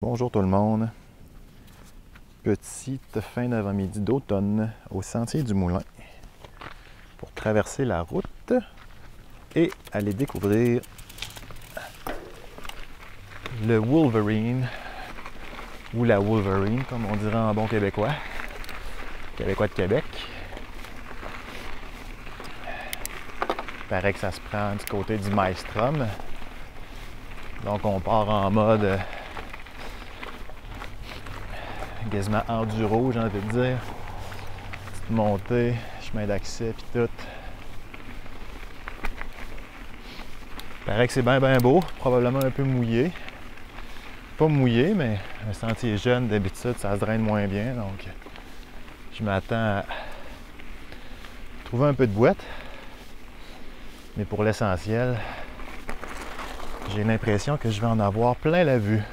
Bonjour tout le monde. Petite fin d'avant-midi d'automne au sentier du Moulin pour traverser la route et aller découvrir le Wolverine ou la Wolverine comme on dirait en bon québécois de Québec. Il paraît que ça se prend du côté du Maelstrom, donc on part en mode quasiment enduro, j'ai envie de dire. Petite montée, chemin d'accès, puis tout. Il paraît que c'est bien beau, probablement un peu mouillé. Pas mouillé, mais un sentier jeune, d'habitude, ça se draine moins bien, donc je m'attends à trouver un peu de boîte. Mais pour l'essentiel, j'ai l'impression que je vais en avoir plein la vue.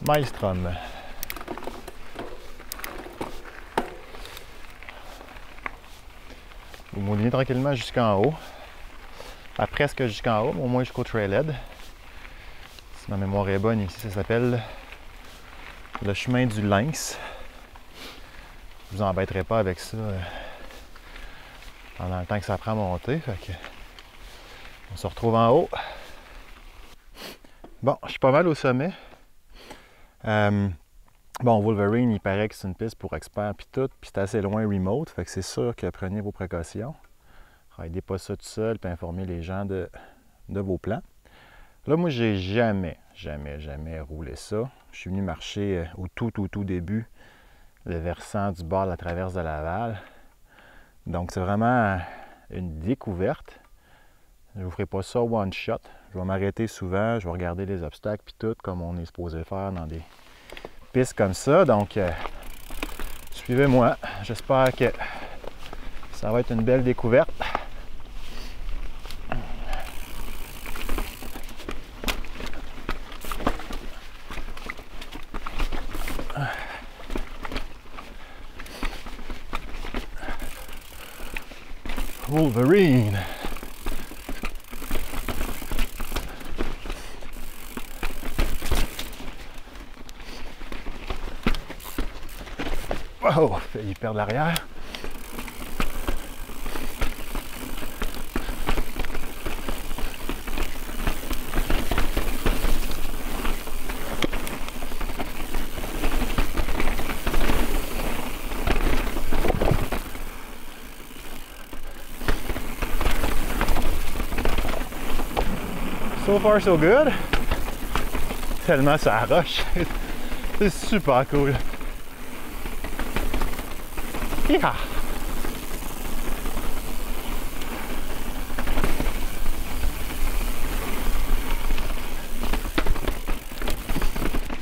Maelstrom. Vous moulinez tranquillement jusqu'en haut. Pas presque jusqu'en haut, mais au moins jusqu'au trailhead. Si ma mémoire est bonne, ici ça s'appelle le chemin du Lynx. Je vous embêterai pas avec ça pendant le temps que ça prend à monter. Fait que on se retrouve en haut. Bon, je suis pas mal au sommet. Bon, Wolverine, il paraît que c'est une piste pour experts puis tout, puis c'est assez loin remote, fait que c'est sûr que prenez vos précautions. Raidez pas ça tout seul, puis informez les gens de vos plans. Là, moi, j'ai jamais roulé ça. Je suis venu marcher au tout début, le versant du bord de la traverse de Laval. Donc, c'est vraiment une découverte. Je ne vous ferai pas ça one shot. Je vais m'arrêter souvent, je vais regarder les obstacles puis tout, comme on est supposé faire dans des pistes comme ça. Donc, suivez-moi. J'espère que ça va être une belle découverte. Wolverine. Wow, failli perdre l'arrière. So far so good. Tellement ça arrache. C'est super cool. Yeah.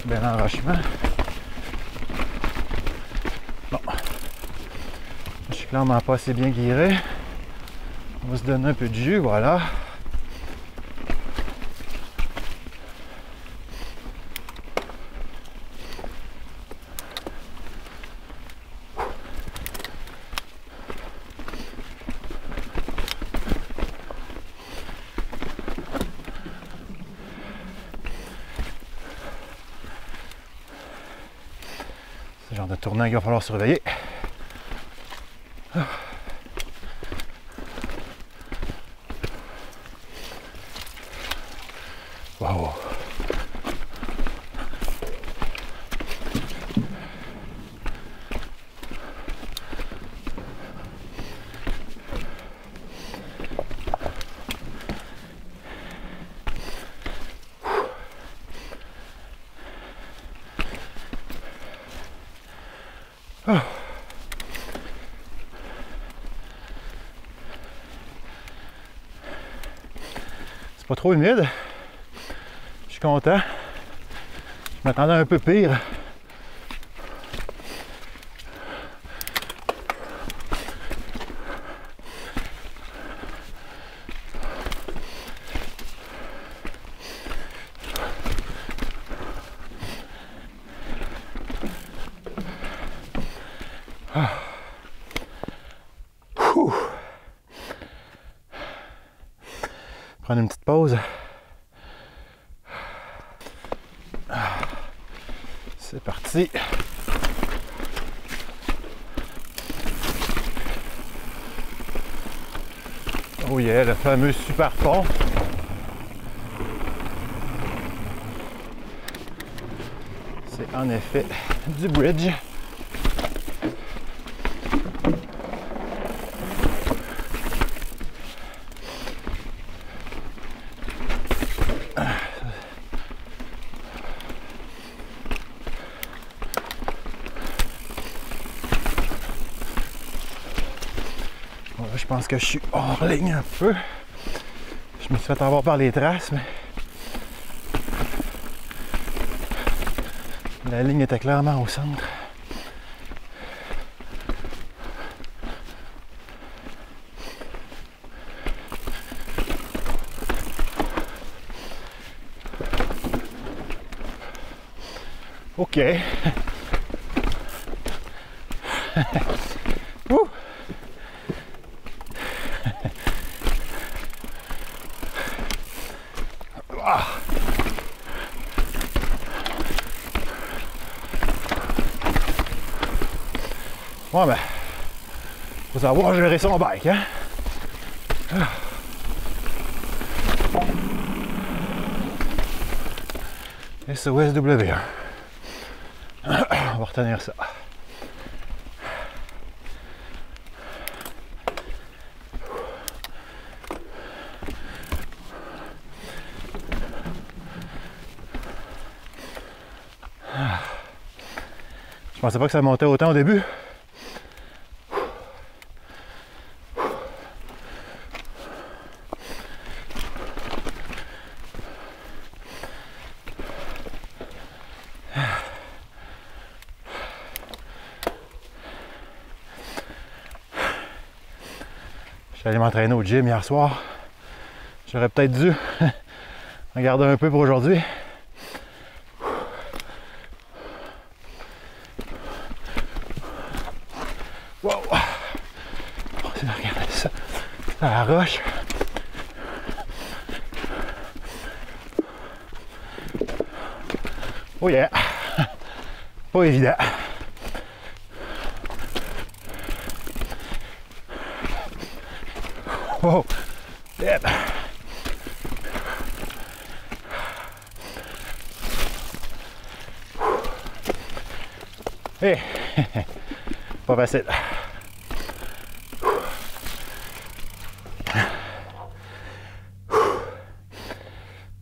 Bel enrochement. Bon. Je suis clairement pas assez bien guiré. On va se donner un peu de jus, voilà. C'est le genre de tournant qu'il va falloir surveiller. Wow. Oh. C'est pas trop humide. Je suis content. Je m'attendais un peu pire. Prendre une petite pause. C'est parti. Oh yeah, le fameux super pont. C'est en effet du bridge. Je pense que je suis hors ligne un peu. Je me suis fait avoir par les traces, mais la ligne était clairement au centre. OK. Ouh. Ah. Ouais, ben, faut savoir gérer son bike, hein? SOSW1. On va retenir ça. Je pensais pas que ça montait autant au début. Je suis allé m'entraîner au gym hier soir. J'aurais peut-être dû regarder un peu pour aujourd'hui. Wow! On va regarder ça. C'est à la roche. Oh yeah! Pas évident. Wow! Yep. Hey! Pas facile.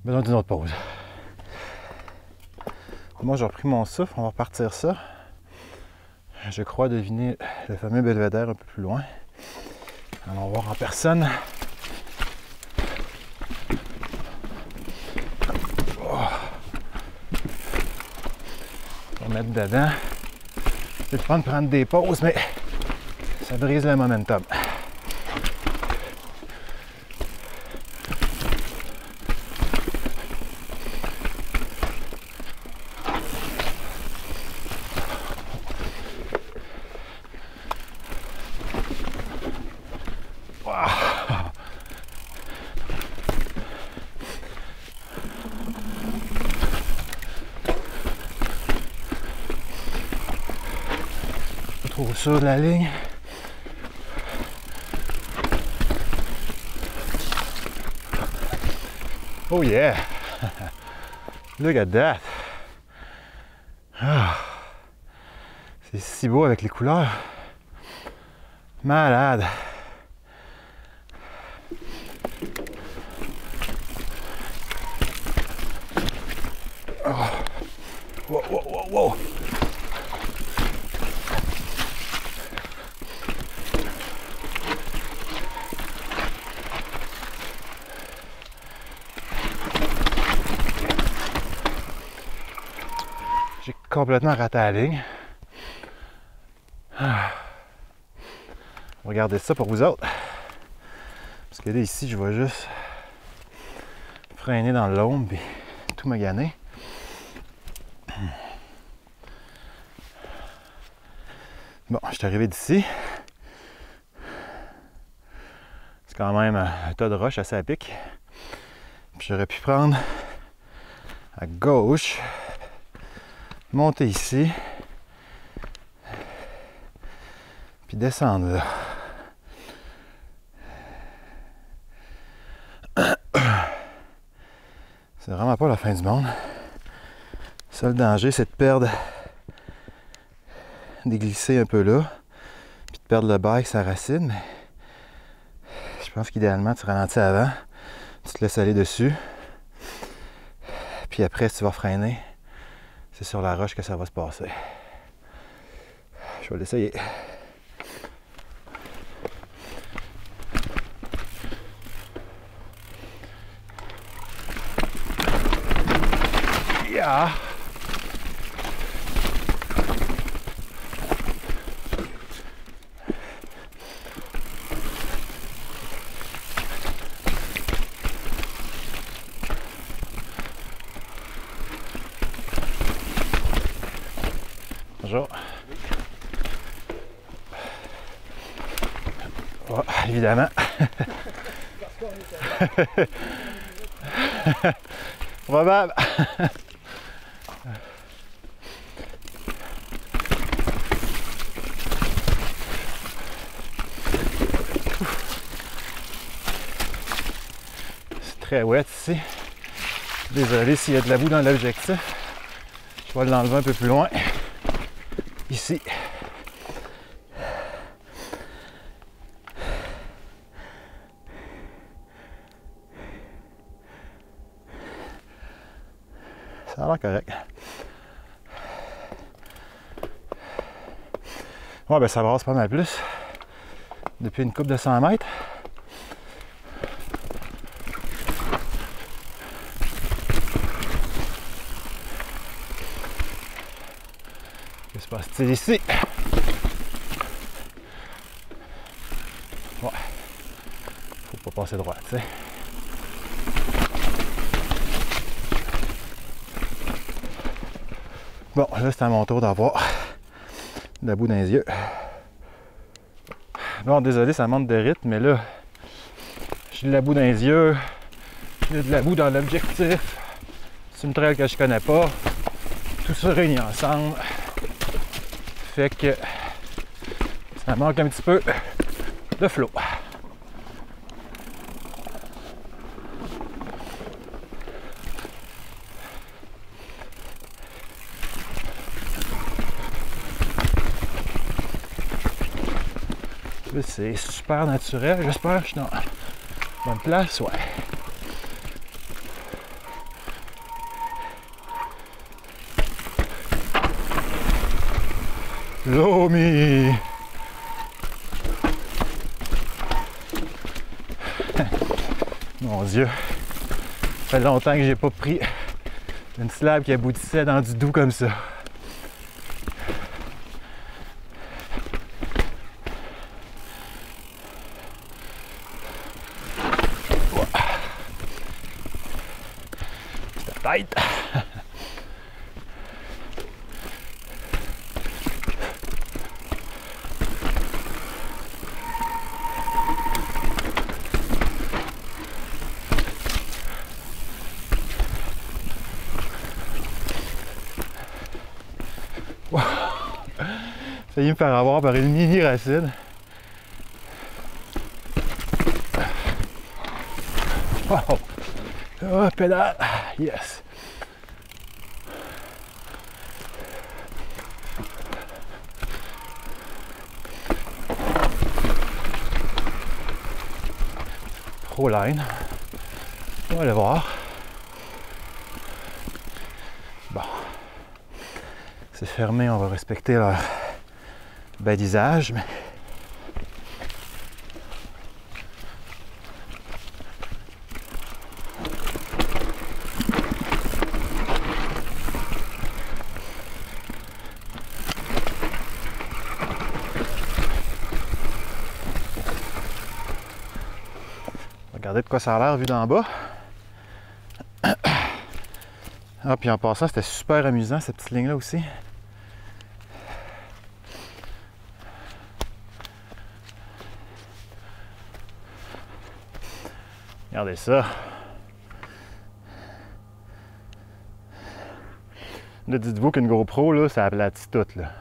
Besoin d'une autre pause. Moi, j'ai repris mon souffle. On va repartir ça. Je crois deviner le fameux belvédère un peu plus loin. Allons voir en personne. Oh. On va mettre dedans. C'est le fun de prendre des pauses, mais ça brise le momentum. Trop sûr de la ligne. Oh yeah! Look at that! Ah. C'est si beau avec les couleurs. Malade! Oh. Wow, wow, wow, wow! J'ai complètement raté la ligne. Ah. Regardez ça pour vous autres. Parce que là, ici, je vais juste freiner dans l'ombre et tout maganer. Bon, je suis arrivé d'ici. C'est quand même un tas de roches assez à pic. Puis j'aurais pu prendre à gauche, monter ici, puis descendre là. C'est vraiment pas la fin du monde. Le seul danger, c'est de perdre, de glisser un peu là, puis de perdre le bike sa racine. Mais je pense qu'idéalement, tu ralentis avant, tu te laisses aller dessus, puis après, si tu vas freiner, c'est sur la roche que ça va se passer. Je vais l'essayer. Yeah. Bonjour. Oh, évidemment. Probable. C'est très wet ici. Désolé s'il y a de la boue dans l'objectif. Je vais l'enlever un peu plus loin. Ici. Ça a l'air correct. Ouais, ben ça brasse pas mal plus. Depuis une couple de 100 mètres. Qu'est-ce qui se passe-t-il ici? Ouais. Faut pas passer droit, tu sais. Bon, là, c'est à mon tour d'avoir de la boue dans les yeux. Bon, désolé, ça manque de rythme, mais là, j'ai de la boue dans les yeux, j'ai de la boue dans l'objectif. C'est une trail que je connais pas. Tout ça réuni ensemble. Fait que ça manque un petit peu de flow. C'est super naturel, j'espère que je suis dans la bonne place, ouais. Lomi! Mon Dieu! Ça fait longtemps que j'ai pas pris une slab qui aboutissait dans du doux comme ça. Tête. Wow. Failli me faire avoir par une mini racine. Wow. Oh, pédale. Yes. Pro line. On va aller voir. Bon. C'est fermé, on va respecter leur balisage, mais regardez de quoi ça a l'air vu d'en bas. Ah, puis en passant, c'était super amusant cette petite ligne-là aussi. Regardez ça. Là, dites-vous qu'une GoPro, là, ça aplatit tout, là.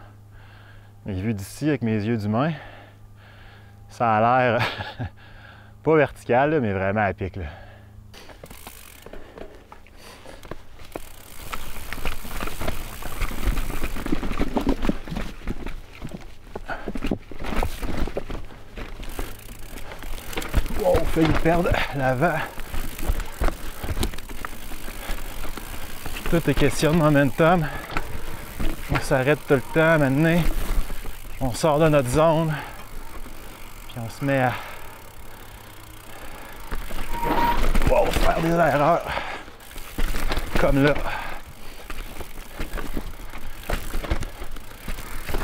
Mais vu d'ici, avec mes yeux d'humain, ça a l'air pas vertical, là, mais vraiment à pic, là. Wow, failli perdre l'avant. Tout est question de momentum. On s'arrête tout le temps maintenant. On sort de notre zone. Puis on se met à faire des erreurs. Comme là.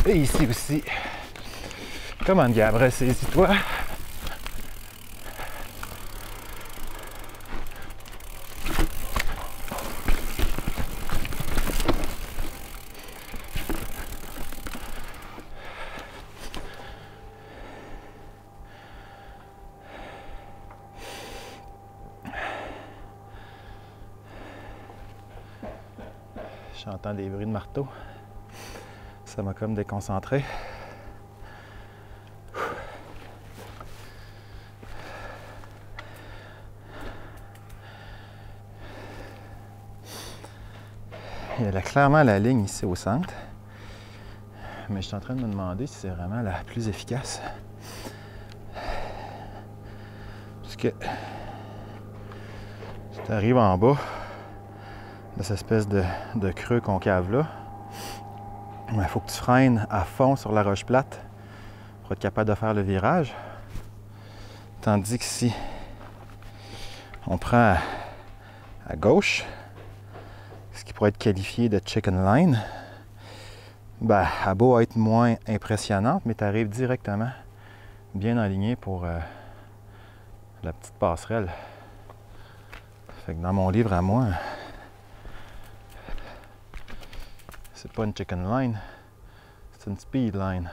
Et ici aussi. Come on, Gab, ressaisis-toi. J'entends des bruits de marteau. Ça m'a comme déconcentré. Il y a clairement la ligne ici au centre. Mais je suis en train de me demander si c'est vraiment la plus efficace. Parce que si tu arrives en bas de cette espèce de creux concave là, il faut que tu freines à fond sur la roche plate pour être capable de faire le virage. Tandis que si on prend à gauche, ce qui pourrait être qualifié de chicken line, ben, elle a beau être moins impressionnante, mais tu arrives directement bien aligné pour la petite passerelle. Fait que dans mon livre à moi, c'est pas une chicken line, c'est une speed line.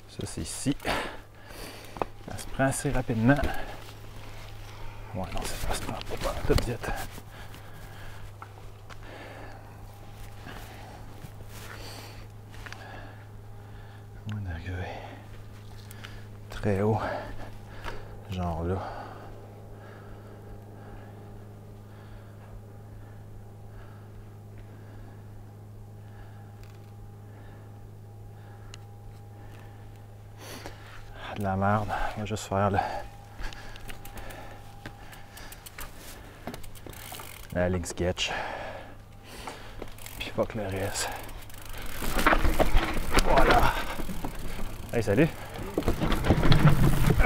Ça, c'est ici. Ça se prend assez rapidement. Ouais, non, ça se prend pas tout vite. On est arrivé très haut, genre là. De la merde, on va juste faire la ligne sketch, puis fuck le reste. Voilà. Hey, salut.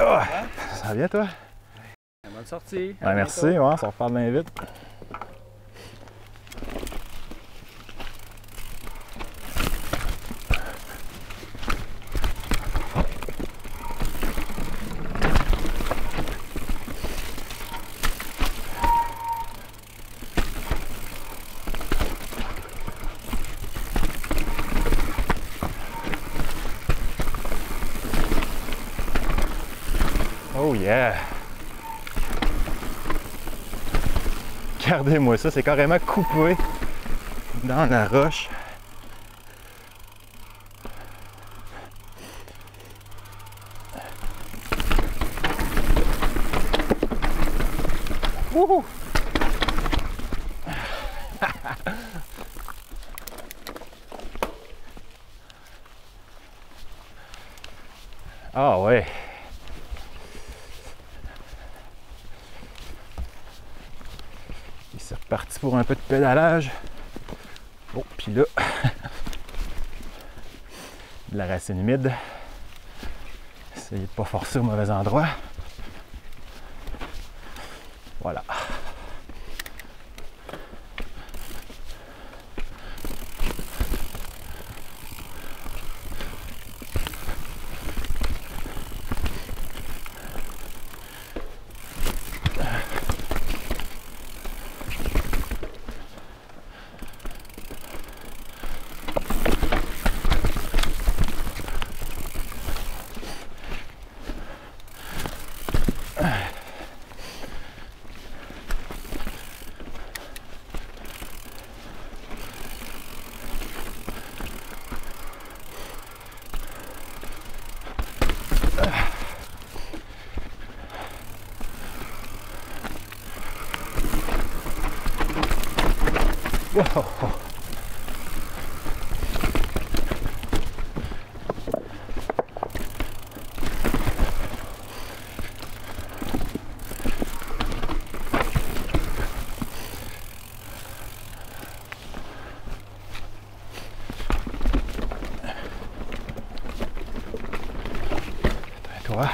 Oh, ça va bien toi? Bonne sortie. Ouais, merci, ouais, ça repart bien vite. Oh yeah! Regardez-moi ça, c'est carrément coupé dans la roche. Wouhou! Ah ouais! C'est reparti pour un peu de pédalage. Oh, puis là, de la racine humide. Essayez de ne pas forcer au mauvais endroit. Voilà. Wow. Toi.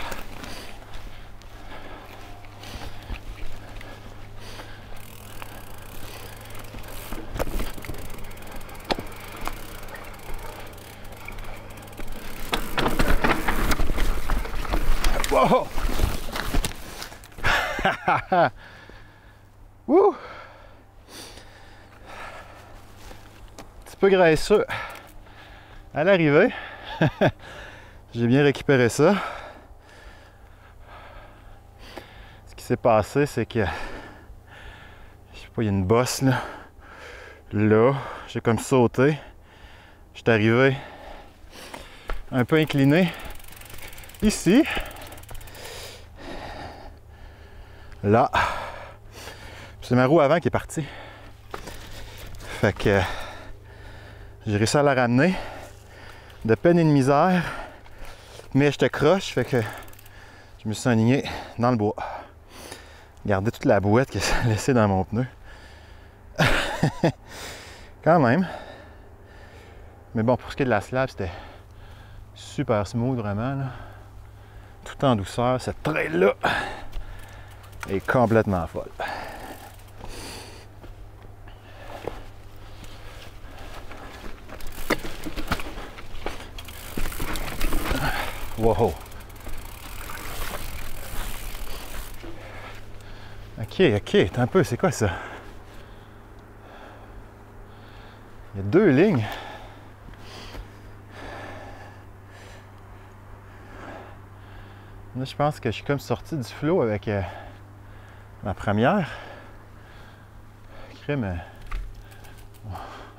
Wow! Wouh! Un petit peu graisseux à l'arrivée. J'ai bien récupéré ça. Ce qui s'est passé, c'est que je sais pas, il y a une bosse là. Là, j'ai comme sauté. Je suis arrivé un peu incliné ici. Là, c'est ma roue avant qui est partie. Fait que j'ai réussi à la ramener de peine et de misère, mais je te croche, fait que je me suis aligné dans le bois. Regardez toute la bouette qui s'est laissée dans mon pneu. Quand même. Mais bon, pour ce qui est de la slab, c'était super smooth vraiment, là. Tout en douceur. Cette trail-là est complètement folle. Wow! Ok, attends un peu, c'est quoi ça? Il y a deux lignes. Là, je pense que je suis comme sorti du flow avec ma première. Crème,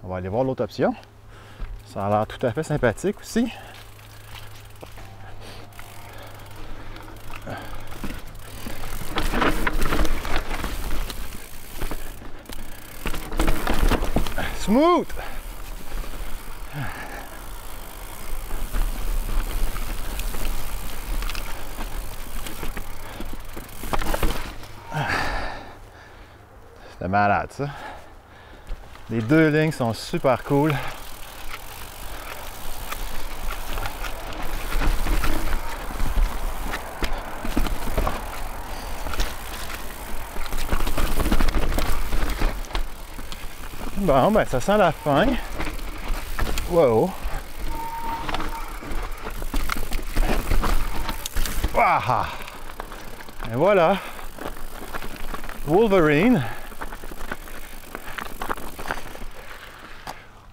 on va aller voir l'autre option. Ça a l'air tout à fait sympathique aussi. Smooth! C'était malade ça. Les deux lignes sont super cool. Bon, ben ça sent la fin. Wow! Waouh! Et voilà! Wolverine!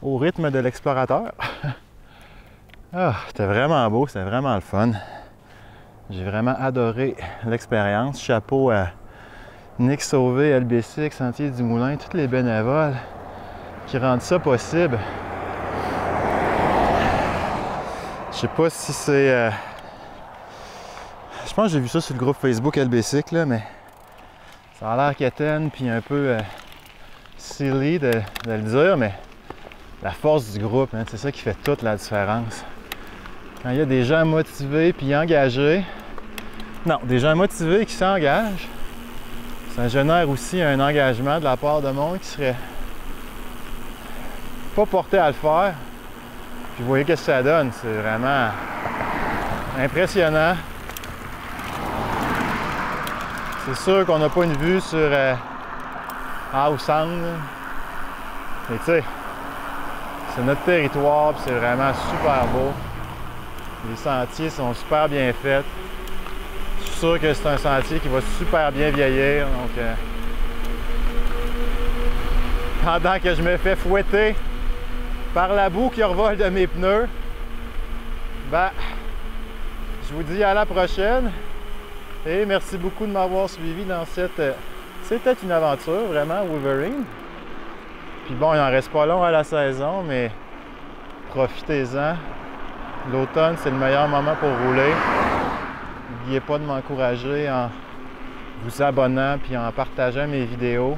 Au rythme de l'explorateur. Ah, c'était vraiment beau, c'était vraiment le fun. J'ai vraiment adoré l'expérience. Chapeau à Nick Sauvé, LBC, Sentier du Moulin, tous les bénévoles qui rendent ça possible. Je sais pas si c'est... Je pense que j'ai vu ça sur le groupe Facebook LBC, là, mais ça a l'air quétaine puis un peu silly de le dire, mais la force du groupe, hein, c'est ça qui fait toute la différence. Quand il y a des gens motivés puis engagés, non, des gens motivés qui s'engagent, ça génère aussi un engagement de la part de monde qui serait pas porté à le faire. Puis vous voyez qu'est-ce que ça donne, c'est vraiment impressionnant. C'est sûr qu'on n'a pas une vue sur Howe Sound, mais tu sais, c'est notre territoire, puis c'est vraiment super beau. Les sentiers sont super bien faits. Je suis sûr que c'est un sentier qui va super bien vieillir. Donc, pendant que je me fais fouetter par la boue qui revole de mes pneus, ben, je vous dis à la prochaine. Et merci beaucoup de m'avoir suivi dans cette... C'était une aventure, vraiment, Wolverine. Puis bon, il n'en reste pas long à la saison, mais profitez-en. L'automne, c'est le meilleur moment pour rouler. N'oubliez pas de m'encourager en vous abonnant puis en partageant mes vidéos.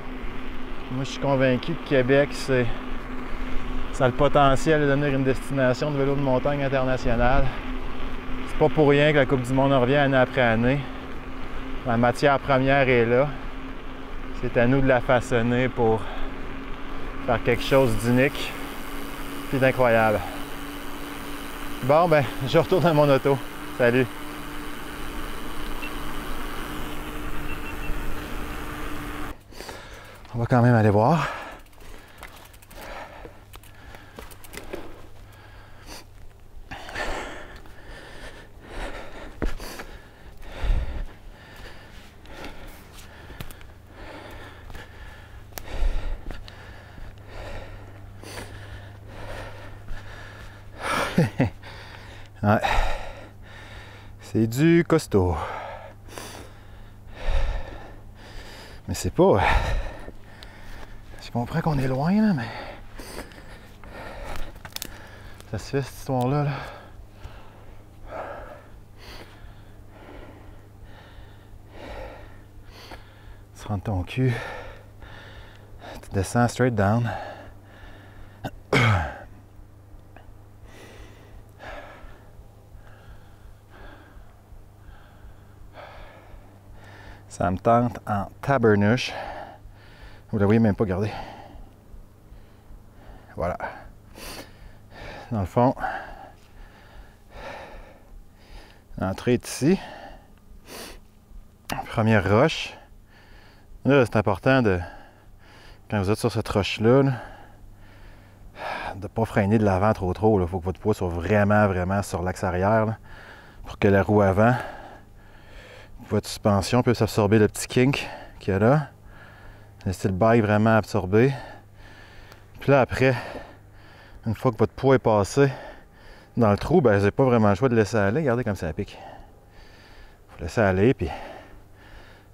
Moi, je suis convaincu que Québec, ça a le potentiel de devenir une destination de vélo de montagne internationale. C'est pas pour rien que la Coupe du Monde en revient année après année. La matière première est là. C'est à nous de la façonner pour faire quelque chose d'unique puis d'incroyable. Bon, ben, je retourne dans mon auto. Salut! On va quand même aller voir. Ouais. C'est du costaud. Mais c'est pas... Je comprends qu'on est loin, là, mais... Ça se fait, cette histoire-là, là. Tu rentres ton cul. Tu descends straight down. Ça me tente en tabarnouche. Vous la voyez même pas, regardez. Voilà. Dans le fond, l'entrée est ici. Première roche. Là, c'est important de, quand vous êtes sur cette roche-là, de ne pas freiner de l'avant trop. Il faut que votre poids soit vraiment sur l'axe arrière là, pour que la roue avant, votre suspension puisse absorber le petit kink qu'il y a là. Laissez le bike vraiment absorber. Puis là, après, une fois que votre poids est passé dans le trou, ben, vous n'avez pas vraiment le choix de laisser aller. Regardez comme ça pique. Vous laissez aller, puis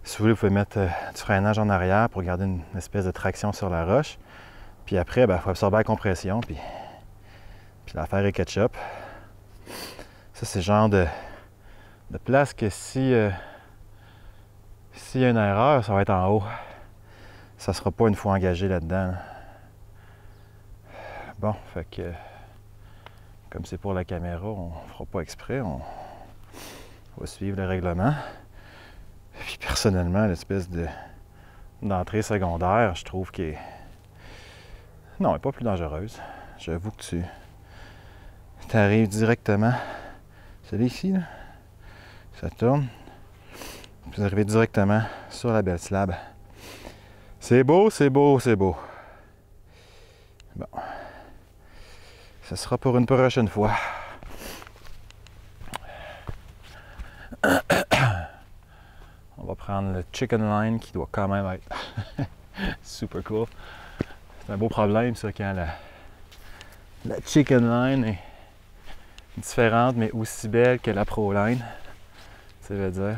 si vous voulez, vous pouvez mettre du freinage en arrière pour garder une espèce de traction sur la roche. Puis après, il faut absorber la compression, puis l'affaire est ketchup. Ça, c'est le genre de place que s'il y a une erreur, ça va être en haut. Ça ne sera pas une fois engagé là-dedans. Bon, fait que comme c'est pour la caméra, on ne fera pas exprès, on va suivre le règlement. Puis personnellement, l'espèce d'entrée secondaire, je trouve qu'elle est... Non, elle n'est pas plus dangereuse. J'avoue que tu arrives directement. Celui ici, là, ça tourne. Puis vous arrivez directement sur la belle slab. C'est beau. Bon. Ça sera pour une prochaine fois. On va prendre le chicken line qui doit quand même être super cool. C'est un beau problème ça quand la chicken line est différente mais aussi belle que la pro line. Ça veut dire.